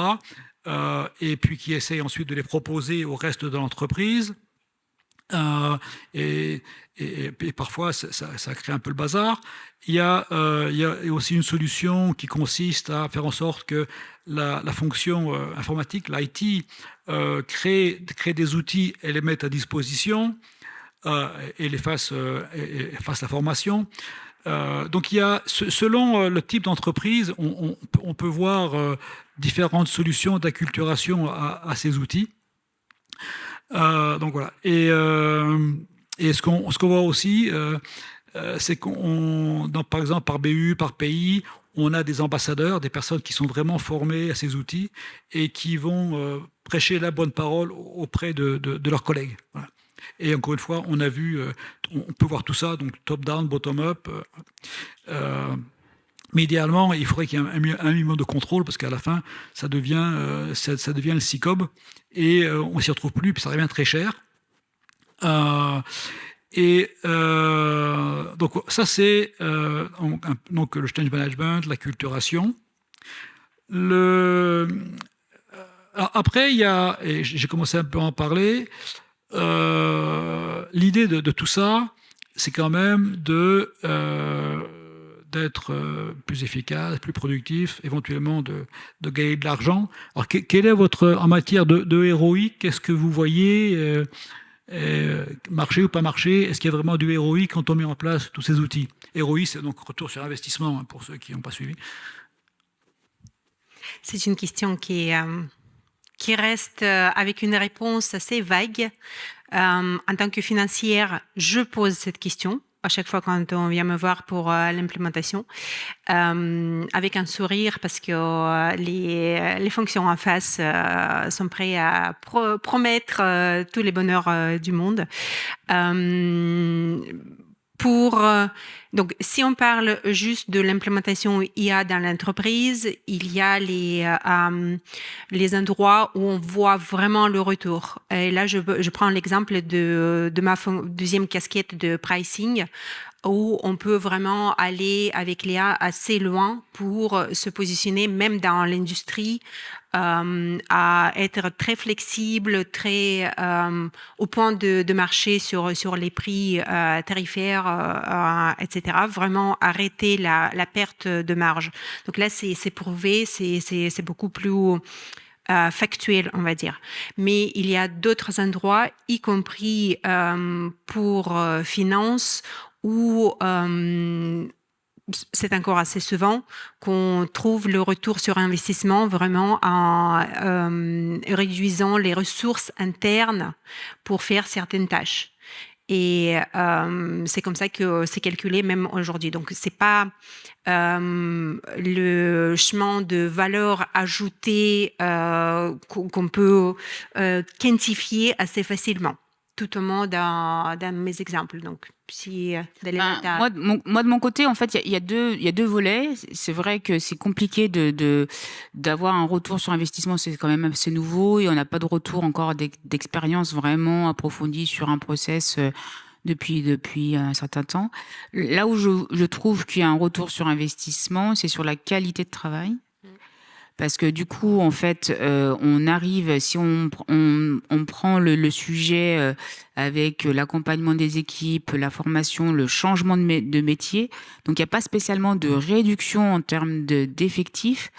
Et puis qui essayent ensuite de les proposer au reste de l'entreprise. Et parfois, ça crée un peu le bazar. Il y a aussi une solution qui consiste à faire en sorte que la fonction informatique, l'IT, crée des outils et les mette à disposition et les fasse la formation. Donc, il y a, selon le type d'entreprise, on peut voir différentes solutions d'acculturation à ces outils. Donc voilà. Et ce qu'on voit aussi, c'est par exemple, par BU, par pays, on a des ambassadeurs, des personnes qui sont vraiment formées à ces outils et qui vont prêcher la bonne parole auprès de leurs collègues. Voilà. Et encore une fois, on a vu, on peut voir tout ça, donc top-down, bottom-up. Mais idéalement, il faudrait qu'il y ait un minimum de contrôle parce qu'à la fin, ça devient le CICOB et on s'y retrouve plus, puis ça devient très cher. Donc ça, c'est donc le change management, l'acculturation. Après, il y a, et j'ai commencé un peu à en parler, l'idée de tout ça, c'est quand même d'être plus efficace, plus productif, éventuellement de gagner de l'argent. Alors, quel est en matière de ROI, qu'est-ce que vous voyez marcher ou pas marcher? Est-ce qu'il y a vraiment du ROI quand on met en place tous ces outils? ROI, c'est donc retour sur investissement, hein, pour ceux qui n'ont pas suivi. C'est une question qui reste avec une réponse assez vague. En tant que financière, je pose cette question à chaque fois quand on vient me voir pour l'implémentation, avec un sourire parce que les fonctions en face sont prêts à promettre tous les bonheurs du monde. Donc, si on parle juste de l'implémentation IA dans l'entreprise, il y a les endroits où on voit vraiment le retour. Et là, je prends l'exemple de ma deuxième casquette de pricing, où on peut vraiment aller avec l'IA assez loin pour se positionner, même dans l'industrie, à être très flexible, très au point de marcher sur les prix tarifaires, etc. Vraiment arrêter la perte de marge. Donc là, c'est prouvé, c'est beaucoup plus factuel, on va dire. Mais il y a d'autres endroits, y compris pour finance, où c'est encore assez souvent qu'on trouve le retour sur investissement vraiment en réduisant les ressources internes pour faire certaines tâches. Et c'est comme ça que c'est calculé même aujourd'hui. Donc, c'est pas le chemin de valeur ajoutée qu'on peut quantifier assez facilement. tout au monde dans mes exemples. Donc, si Dalila, moi, de mon côté, en fait, il y a deux volets. C'est vrai que c'est compliqué d'avoir un retour sur investissement. C'est quand même assez nouveau et on n'a pas de retour encore d'expérience vraiment approfondie sur un process depuis un certain temps. Là où je trouve qu'il y a un retour sur investissement, c'est sur la qualité de travail. Parce que du coup, en fait, on arrive, si on prend le sujet avec l'accompagnement des équipes, la formation, le changement de métier, donc il n'y a pas spécialement de réduction en termes d'effectifs,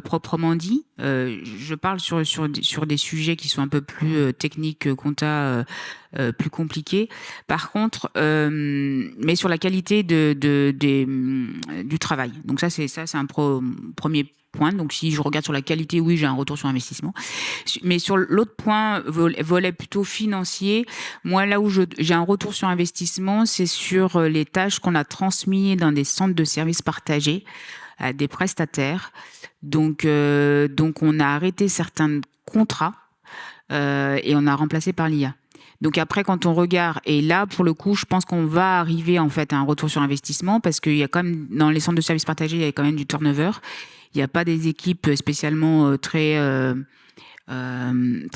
proprement dit. Je parle sur des sujets qui sont un peu plus techniques, compta, plus compliqués. Par contre, mais sur la qualité du travail. Donc ça, c'est un premier point. Donc si je regarde sur la qualité, oui, j'ai un retour sur investissement. Mais sur l'autre point, volet plutôt financier, moi là où j'ai un retour sur investissement, c'est sur les tâches qu'on a transmises dans des centres de services partagés à des prestataires. Donc on a arrêté certains contrats et on a remplacé par l'IA. Donc après, quand on regarde, et là, pour le coup, je pense qu'on va arriver en fait à un retour sur investissement parce qu'il y a quand même, dans les centres de services partagés, il y a quand même du turnover. Il n'y a pas des équipes spécialement très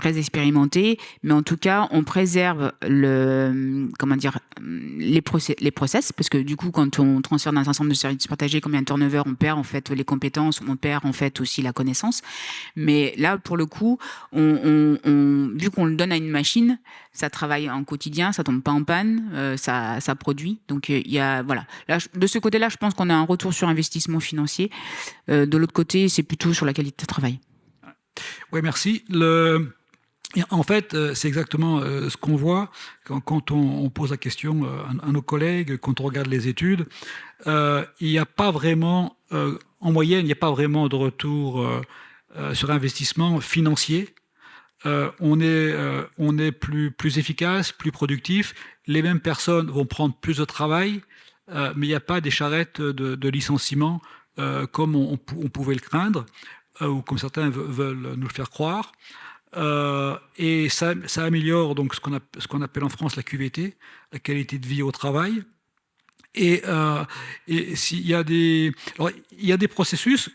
expérimentées, mais en tout cas, on préserve les process, parce que du coup, quand on transfère dans un centre de services partagés, comme il y a un turnover, on perd en fait les compétences, on perd en fait aussi la connaissance. Mais là, pour le coup, vu qu'on le donne à une machine, ça travaille en quotidien, ça tombe pas en panne, ça produit. Donc il y a voilà. Là, de ce côté-là, je pense qu'on a un retour sur investissement financier. De l'autre côté, c'est plutôt sur la qualité de travail. Oui, merci. En fait, c'est exactement ce qu'on voit quand on pose la question à nos collègues, quand on regarde les études. Il n'y a pas vraiment, en moyenne, il n'y a pas vraiment de retour sur investissement financier. On est plus efficace, plus productif. Les mêmes personnes vont prendre plus de travail, mais il n'y a pas des charrettes de licenciement comme on pouvait le craindre. Ou comme certains veulent nous le faire croire. Et ça améliore donc ce qu'on appelle en France la QVT, la qualité de vie au travail. Et s'il y a il y a des processus,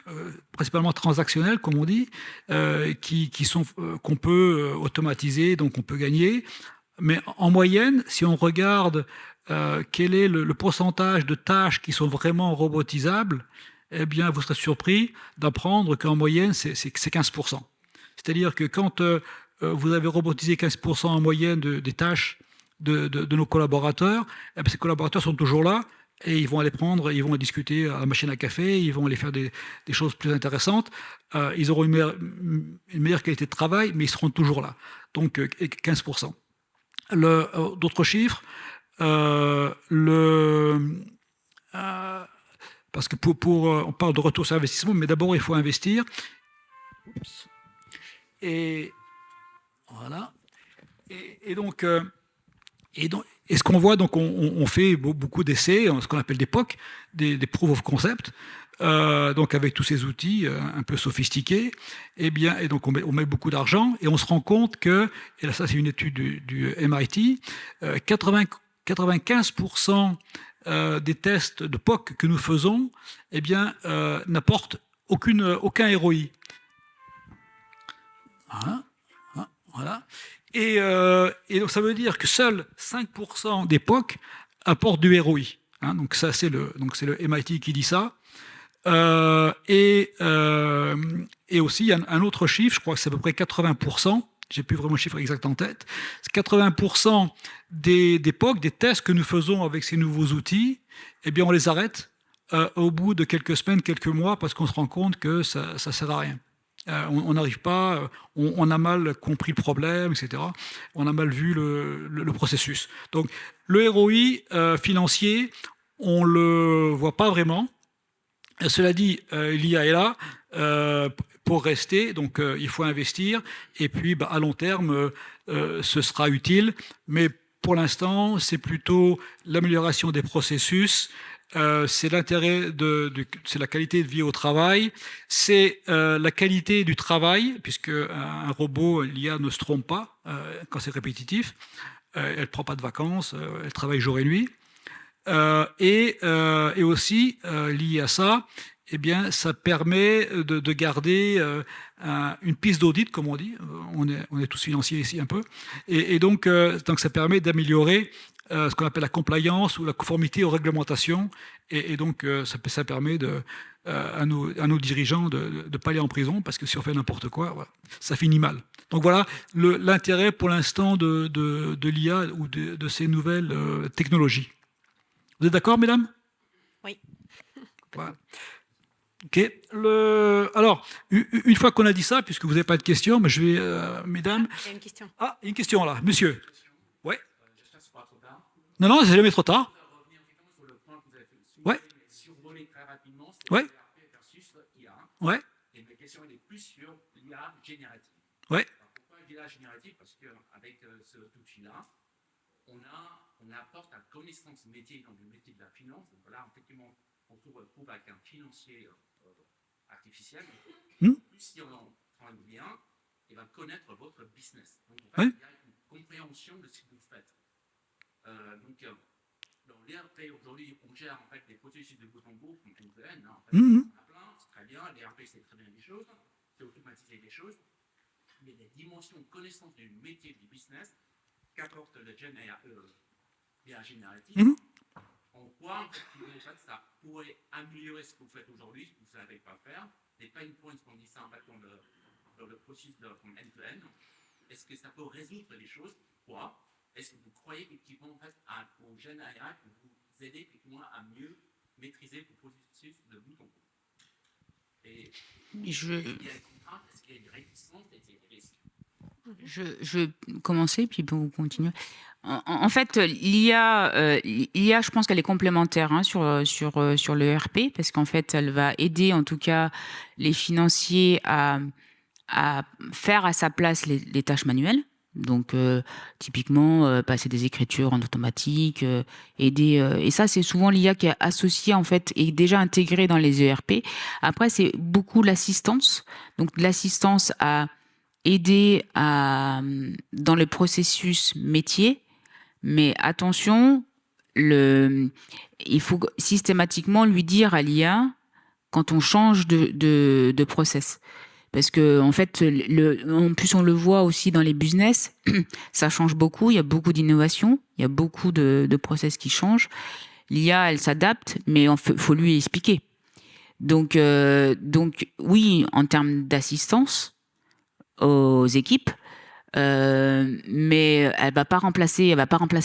principalement transactionnels, comme on dit, qu'on peut automatiser, donc on peut gagner. Mais en moyenne, si on regarde quel est le pourcentage de tâches qui sont vraiment robotisables, eh bien, vous serez surpris d'apprendre qu'en moyenne, c'est 15%. C'est-à-dire que quand vous avez robotisé 15% en moyenne des tâches de nos collaborateurs, eh bien, ces collaborateurs sont toujours là et ils vont aller prendre, ils vont discuter à la machine à café, ils vont aller faire des choses plus intéressantes. Ils auront une meilleure qualité de travail, mais ils seront toujours là. Donc, 15%. D'autres chiffres, parce que on parle de retour sur investissement, mais d'abord, il faut investir. Oups. Et voilà. Et donc, ce qu'on voit, donc, on fait beaucoup d'essais, ce qu'on appelle des POC, des proof of concept, donc avec tous ces outils un peu sophistiqués. Et donc, on met beaucoup d'argent et on se rend compte que, et là, ça, c'est une étude du MIT, 95% des tests de POC que nous faisons, eh bien, n'apportent aucun ROI. Voilà. Et donc ça veut dire que seuls 5% des POC apportent du ROI. Donc ça, c'est le MIT qui dit ça. Et aussi, il y a un autre chiffre, je crois que c'est à peu près 80%. J'ai plus vraiment le chiffre exact en tête. 80% des POC, des tests que nous faisons avec ces nouveaux outils, eh bien, on les arrête au bout de quelques semaines, quelques mois, parce qu'on se rend compte que ça ne sert à rien. On n'arrive pas, on a mal compris le problème, etc. On a mal vu le processus. Donc, le ROI financier, on ne le voit pas vraiment. Cela dit, l'IA est là pour rester, donc il faut investir, et puis à long terme, ce sera utile, mais pour l'instant, c'est plutôt l'amélioration des processus, c'est l'intérêt c'est la qualité de vie au travail, c'est la qualité du travail, puisque un robot, l'IA ne se trompe pas quand c'est répétitif, elle ne prend pas de vacances, elle travaille jour et nuit. Et aussi, lié à ça, eh bien, ça permet de garder une piste d'audit, comme on dit. On est tous financiers ici un peu. Et donc, ça permet d'améliorer ce qu'on appelle la compliance ou la conformité aux réglementations. Et donc, ça permet à nos dirigeants de ne pas aller en prison, parce que si on fait n'importe quoi, voilà, ça finit mal. Donc voilà l'intérêt pour l'instant de l'IA ou de ces nouvelles technologies. Vous êtes d'accord, mesdames? Oui. Voilà. Ok. Alors, une fois qu'on a dit ça, puisque vous n'avez pas de questions, mais je vais, mesdames. Il y a une question. Ah, une question là, monsieur. Ouais. Non, non, c'est jamais trop tard. Ouais. Ouais. Ouais. Et ma question est plus sur l'IA générative. Ouais. Pourquoi l'IA générative? Parce qu'avec ce outil-là, on apporte la connaissance métier dans le métier de la finance. Donc là, effectivement, on se retrouve avec un financier artificiel. Plus si on travaille bien, il va connaître votre business. Donc, en fait, il y a une compréhension de ce que vous faites. Dans l'ERP, aujourd'hui, on gère en fait les processus de bout en bout, comme une VN. En fait, on a plein, c'est très bien. L'ERP, c'est très bien des choses, c'est automatiser des choses. Mais les dimensions de connaissance du métier du business qu'apporte le Gen AI génératif, on voit en fait, ça pourrait améliorer ce que vous faites aujourd'hui, ce que vous ne savez pas faire. Les pain points, on dit ça en fait dans le processus de end-to-end. Est-ce que ça peut résoudre les choses? Quoi? Est-ce que vous croyez effectivement en fait, au Gen AI pour vous aider effectivement à mieux maîtriser vos processus de bout en bout? Et est-ce qu'il y a des contraintes? Est-ce qu'il y a des réticences? Est-ce qu'il y a des risques? Je vais commencer, puis vous continuez. En fait, l'IA, je pense qu'elle est complémentaire sur le ERP, parce qu'en fait, elle va aider en tout cas les financiers à faire à sa place les tâches manuelles. Donc, typiquement, passer des écritures en automatique, aider. Et ça, c'est souvent l'IA qui est associée, en fait, et déjà intégrée dans les ERP. Après, c'est beaucoup l'assistance. Donc, l'assistance à aider dans le processus métier. Mais attention, il faut systématiquement lui dire à l'IA quand on change de process. Parce que, en fait, en plus, on le voit aussi dans les business, ça change beaucoup, il y a beaucoup d'innovations, il y a beaucoup de process qui changent. L'IA, elle s'adapte, mais il faut lui expliquer. Donc, oui, en termes d'assistance aux équipes, mais elle va pas remplacer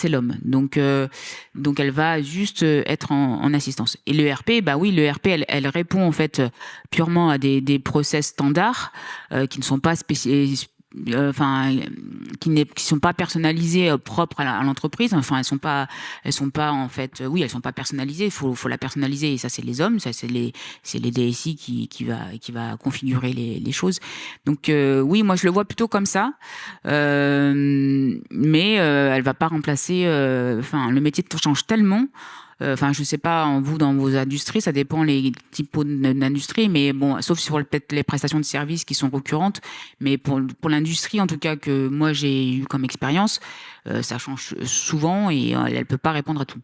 l'homme. Donc elle va juste être en assistance. Et l'ERP, bah oui, l'ERP, elle répond en fait purement à des process standards qui ne sont pas qui sont pas personnalisées propres à l'entreprise. Enfin, elles sont pas en fait, oui, elles sont pas personnalisées. Il faut la personnaliser, et ça c'est les hommes, ça c'est les DSI qui va configurer les choses. Donc oui, moi je le vois plutôt comme ça, mais elle va pas remplacer. Le métier change tellement. Je sais pas, vous, dans vos industries, ça dépend les types d'industries, mais bon, sauf sur peut-être les prestations de services qui sont récurrentes, mais pour l'industrie, en tout cas, que moi j'ai eu comme expérience, ça change souvent et elle peut pas répondre à tout.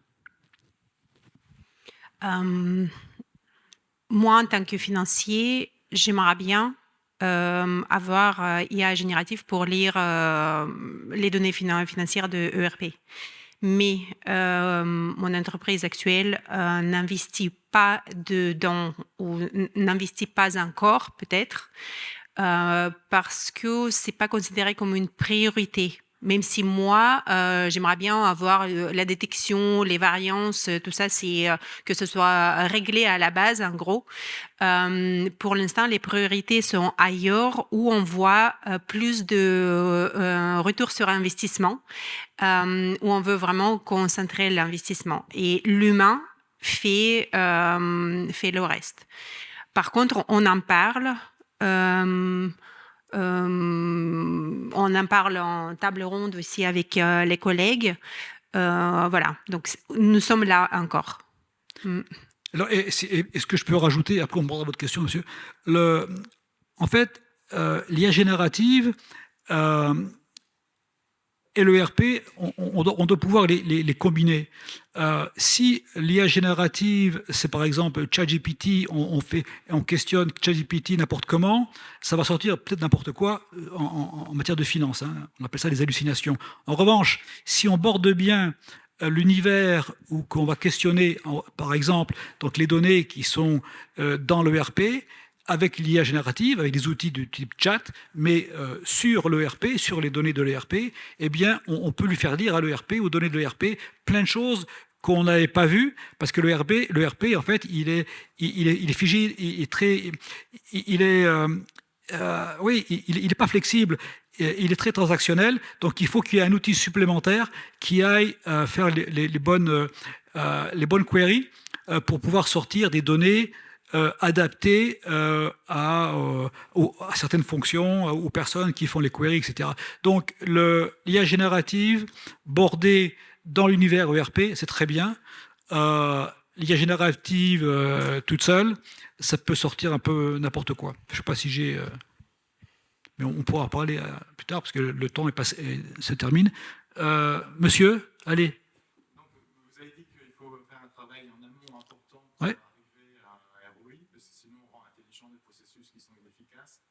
Moi, en tant que financier, j'aimerais bien avoir IA générative pour lire les données financières de ERP. Mais mon entreprise actuelle n'investit pas dedans, ou n'investit pas encore peut-être, parce que c'est pas considéré comme une priorité. Même si moi, j'aimerais bien avoir la détection, les variances, tout ça, c'est que ce soit réglé à la base, en gros. Pour l'instant, les priorités sont ailleurs, où on voit plus de retour sur investissement, où on veut vraiment concentrer l'investissement. Et l'humain fait le reste. Par contre, on en parle. On en parle en table ronde aussi avec les collègues. Voilà, donc nous sommes là encore. Alors, est-ce que je peux rajouter, après on prendra votre question, monsieur, en fait, l'IA générative, et l'ERP, on doit pouvoir les combiner. Si l'IA générative, c'est par exemple ChatGPT, on questionne ChatGPT n'importe comment, ça va sortir peut-être n'importe quoi en matière de finance. Hein. On appelle ça des hallucinations. En revanche, si on borde bien l'univers où qu'on va questionner, par exemple, donc les données qui sont dans l'ERP, avec l'IA générative, avec des outils du type chat, mais sur l'ERP, sur les données de l'ERP, eh bien, on peut lui faire dire à l'ERP, aux données de l'ERP, plein de choses qu'on n'avait pas vues, parce que l'ERP, en fait, il est figé, il est pas flexible, il est très transactionnel, donc il faut qu'il y ait un outil supplémentaire qui aille faire les bonnes queries pour pouvoir sortir des données adaptées à certaines fonctions, aux personnes qui font les queries, etc. Donc l'IA générative bordée dans l'univers ERP, c'est très bien. L'IA générative toute seule, ça peut sortir un peu n'importe quoi. Je ne sais pas si j'ai... mais on pourra en parler plus tard, parce que le temps se termine. Monsieur, allez. Donc, vous avez dit qu'il faut faire un travail en amont important pour Ouais. arriver à ROI, parce que sinon on rend intelligent des processus qui sont inefficaces.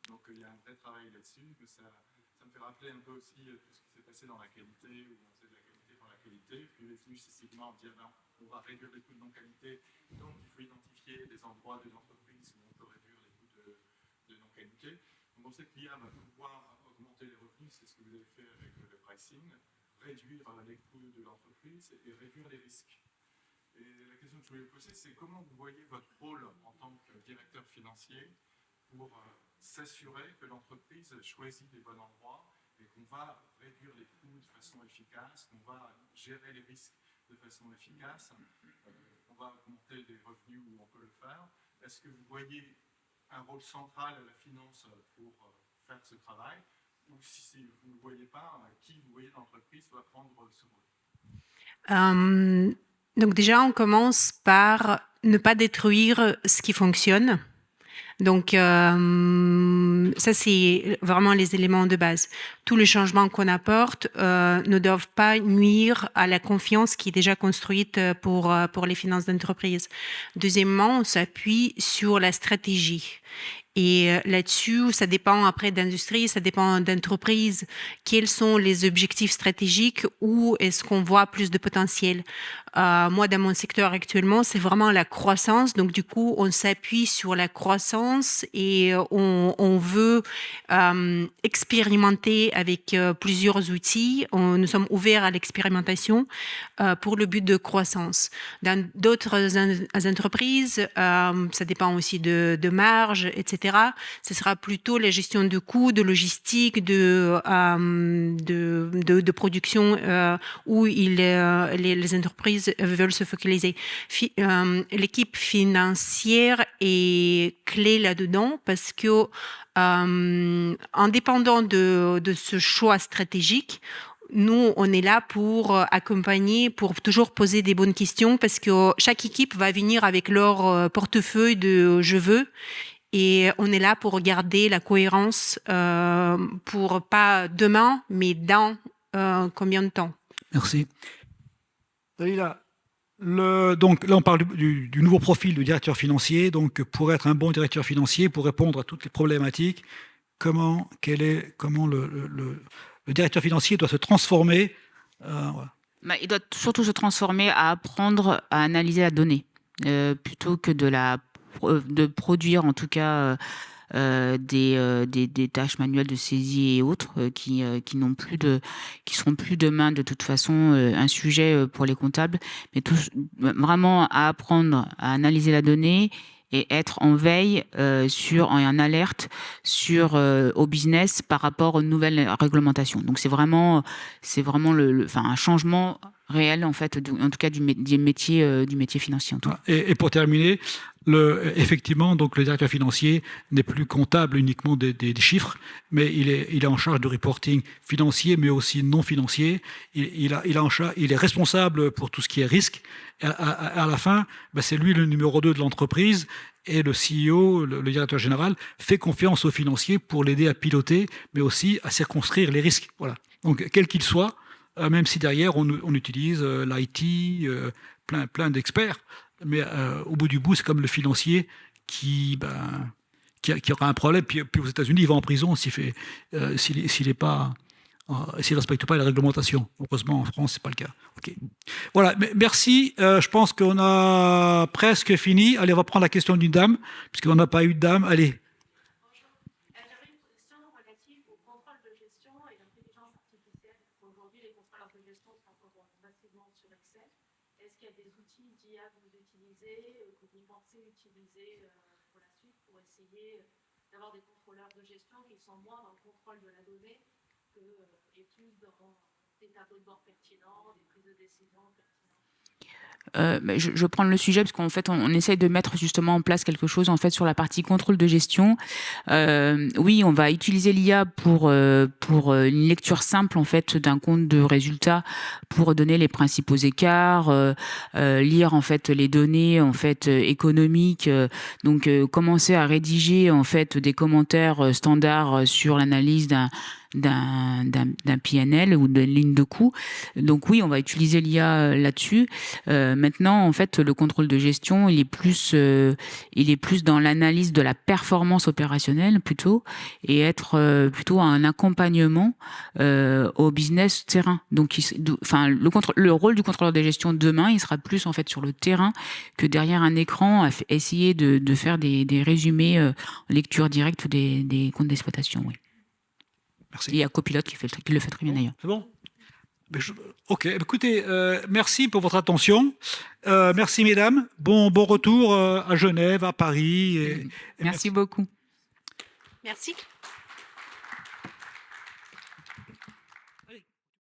Donc il y a un vrai travail là-dessus. Ça me fait rappeler un peu aussi tout ce qui s'est passé dans la qualité, où on faisait de la qualité pour la qualité. Puis il est venu systématiquement on dit on va réduire les coûts de non-qualité, donc il faut identifier des endroits de l'entreprise où on peut réduire les coûts de non-qualité. Donc on sait que l'IA va pouvoir augmenter les revenus, c'est ce que vous avez fait avec le pricing, réduire les coûts de l'entreprise et réduire les risques. Et la question que je voulais vous poser, c'est comment vous voyez votre rôle en tant que directeur financier pour s'assurer que l'entreprise choisit les bons endroits et qu'on va réduire les coûts de façon efficace, qu'on va gérer les risques de façon efficace, qu'on va augmenter les revenus où on peut le faire. Est-ce que vous voyez un rôle central à la finance pour faire ce travail, ou si vous ne le voyez pas, qui vous voyez l'entreprise doit prendre ce rôle? Donc déjà, on commence par ne pas détruire ce qui fonctionne. Donc ça, c'est vraiment les éléments de base. Tous les changements qu'on apporte ne doivent pas nuire à la confiance qui est déjà construite pour les finances d'entreprise. Deuxièmement, on s'appuie sur la stratégie. Et là-dessus, ça dépend après d'industrie, ça dépend d'entreprise. Quels sont les objectifs stratégiques? Où est-ce qu'on voit plus de potentiel? Moi, dans mon secteur actuellement, c'est vraiment la croissance. Donc, du coup, on s'appuie sur la croissance et on veut expérimenter avec plusieurs outils. Nous sommes ouverts à l'expérimentation pour le but de croissance. Dans d'autres entreprises, ça dépend aussi de marge, etc. Ce sera plutôt la gestion de coûts, de logistique, de production où les entreprises veulent se focaliser. L'équipe financière est clé là-dedans parce que indépendant de ce choix stratégique, nous, on est là pour accompagner, pour toujours poser des bonnes questions parce que chaque équipe va venir avec leur portefeuille de « je veux ». Et on est là pour garder la cohérence pour pas demain, mais dans combien de temps? Merci. Dalila, donc là, on parle du nouveau profil du directeur financier. Donc, pour être un bon directeur financier, pour répondre à toutes les problématiques, comment le directeur financier doit se transformer voilà. Il doit surtout se transformer à apprendre à analyser la donnée plutôt que de produire en tout cas des tâches manuelles de saisie et autres qui seront plus demain de toute façon un sujet pour les comptables, mais vraiment à apprendre à analyser la donnée et être en veille en alerte au business par rapport aux nouvelles réglementations. Donc c'est vraiment un changement réel en fait, en tout cas du métier financier. En tout cas. Et pour terminer, effectivement, donc le directeur financier n'est plus comptable uniquement des chiffres, mais il est en charge de reporting financier, mais aussi non financier. Il est responsable pour tout ce qui est risque. À la fin, c'est lui le numéro 2 de l'entreprise. Et le CEO, le directeur général, fait confiance aux financiers pour l'aider à piloter, mais aussi à circonscrire les risques. Voilà. donc quel qu'il soit, même si derrière on utilise l'IT, plein d'experts, mais au bout du bout, c'est comme le financier qui aura un problème, puis aux États-Unis, il va en prison s'il ne respecte pas les réglementations. Heureusement, en France, c'est pas le cas. Okay. Voilà, merci. Je pense qu'on a presque fini. Allez, on va prendre la question d'une dame, puisqu'on n'a pas eu de dame. Allez. J'avais une question relative au contrôle de gestion et l'intelligence artificielle. Aujourd'hui, les contrôleurs de gestion sont massivement sur Excel. Est-ce qu'il y a des outils d'IA que vous utilisez, que vous pensez utiliser pour la suite pour essayer d'avoir des contrôleurs de gestion qui sont moins dans le contrôle de la donnée et plus dans des tableaux de bord pertinents, des prises de décision pertinentes? Je prends le sujet parce qu'en fait on essaye de mettre justement en place quelque chose en fait sur la partie contrôle de gestion. Oui, on va utiliser l'IA pour une lecture simple en fait d'un compte de résultats pour donner les principaux écarts, lire en fait les données en fait économiques, donc commencer à rédiger en fait des commentaires standards sur l'analyse d'un PNL ou d'une ligne de coût. Donc oui, on va utiliser l'IA là-dessus. Maintenant, en fait, le contrôle de gestion, il est plus dans l'analyse de la performance opérationnelle plutôt, et être plutôt un accompagnement au business terrain. Donc, le rôle du contrôleur de gestion demain, il sera plus en fait sur le terrain que derrière un écran à essayer de faire des résumés lecture directe des comptes d'exploitation. Oui. Merci. Il y a Copilot qui le fait très bien d'ailleurs. C'est bon. Ok, écoutez, merci pour votre attention. Merci mesdames. Bon retour à Genève, à Paris. Merci beaucoup. Merci.